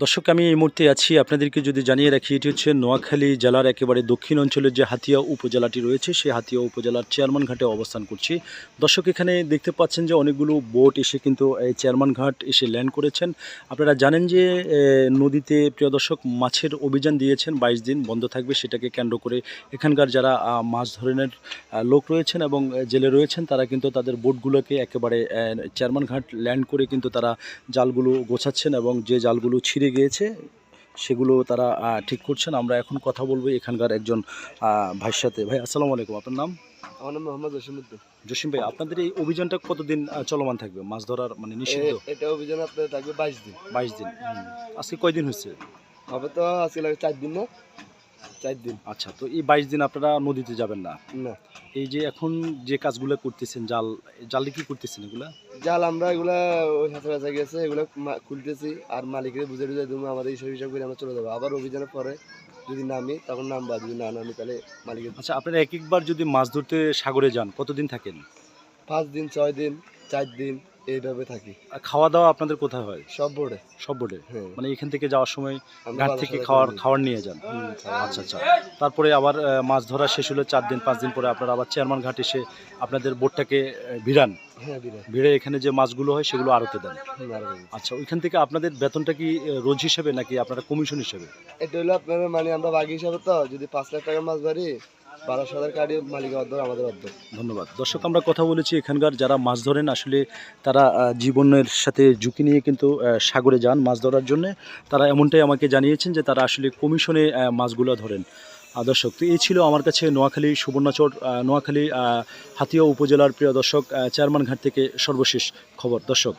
দর্শক, আমি এই মুহূর্তে আছি, আপনাদেরকে যদি জানিয়ে রাখি, এটি হচ্ছে নোয়াখালী জেলার একেবারে দক্ষিণ অঞ্চলের যে হাতিয়া উপজেলাটি রয়েছে, সেই হাতিয়া উপজেলার চেয়ারম্যান ঘাটে অবস্থান করছি। দর্শক, এখানে দেখতে পাচ্ছেন যে অনেকগুলো বোট এসে কিন্তু এই চেয়ারম্যান ঘাট এসে ল্যান্ড করেছেন। আপনারা জানেন যে নদীতে, প্রিয় দর্শক, মাছের অভিযান দিয়েছেন, 22 দিন বন্ধ থাকবে। সেটাকে কেন্দ্র করে এখানকার যারা মাছ ধরনের লোক রয়েছেন এবং জেলে রয়েছেন, তারা কিন্তু তাদের বোটগুলোকে একেবারে চেয়ারম্যান ঘাট ল্যান্ড করে কিন্তু তারা জালগুলো গোছাচ্ছেন এবং যে জালগুলো ছিঁড়ে গিয়েছে সেগুলো তারা ঠিক করছেন। আমরা এখন কথা বলবো এখানকার একজন ভাইয়ের সাথে। ভাই, আসসালামু আলাইকুম, আপনার নাম? আমার নাম মোহাম্মদ জসিমউদ্দিন। জসিম ভাই, আপনাদের এই অভিযানটা কতদিন চলমান থাকবে? মাছ ধরার মানে নিষিদ্ধ? এটা অভিযান আপনার থাকবে 22 দিন। 22 দিন। আজকে কয়দিন হয়েছে? হবে তো আজকে লাগে 4 দিন না? 4 দিন। আচ্ছা, তো এই 22 দিন আপনারা নদীতে যাবেন না? না। এই যে এখন যে কাজগুলো করতেছেন, জালে কি করতেছেন এগুলা? জাল আমরা এগুলা ওই হাতে গেছে, এগুলা খুলতেছি আর মালিকের বুঝে দেবো, আমাদের হিসাব করে আমরা চলে যাবো। আবার অভিযানের পরে যদি নামি তখন নামবা, যদি না নামি তাহলে মালিকের। আচ্ছা, আপনারা এক একবার যদি মাছ ধরতে সাগরে যান, কতদিন থাকেন? 5 দিন, 6 দিন, 4 দিন এইভাবে থাকি। আর খাওয়া দাওয়া আপনাদের কোথায় হয়? সব বোর্ডে। সব বোটে? হ্যাঁ। মানে এখান থেকে যাওয়ার সময় আমরা ঘাট থেকে খাওয়ার নিয়ে যান? আচ্ছা আচ্ছা। তারপরে আবার মাছ ধরা শেষ হলে 4 দিন 5 দিন পরে আপনারা আবার চেয়ারম্যান ঘাট এসে আপনাদের বোটটাকে ভিড়ান। হ্যাঁ, বিরাট। ভিড়ে এখানে যে মাছগুলো হয় সেগুলো আড়তে দেন। আচ্ছা, ওইখান থেকে আপনাদের বেতনটা কি রোজ হিসেবে নাকি আপনারা কমিশন হিসেবে? এটা হলো আপনার মানে আমরা বাকি হিসাবে, তো যদি 5 লাখ টাকার মাছ বাড়ি 12,000 কাটি, মালিকের অর্ধ আমাদের অর্ধ। ধন্যবাদ। দর্শক, আমরা কথা বলেছি এখানকার যারা মাছ ধরেন, আসলে তারা জীবনের সাথে ঝুঁকি নিয়ে কিন্তু সাগরে যান মাছ ধরার জন্য। তারা এমনটাই আমাকে জানিয়েছেন যে তারা আসলে কমিশনে মাছগুলো ধরেন। দর্শক, তো এই ছিল আমার কাছে নোয়াখালী সুবর্ণচর, নোয়াখালী হাতিয়া উপজেলার প্রিয় দর্শক, চেয়ারম্যান ঘাট থেকে সর্বশেষ খবর। দর্শক।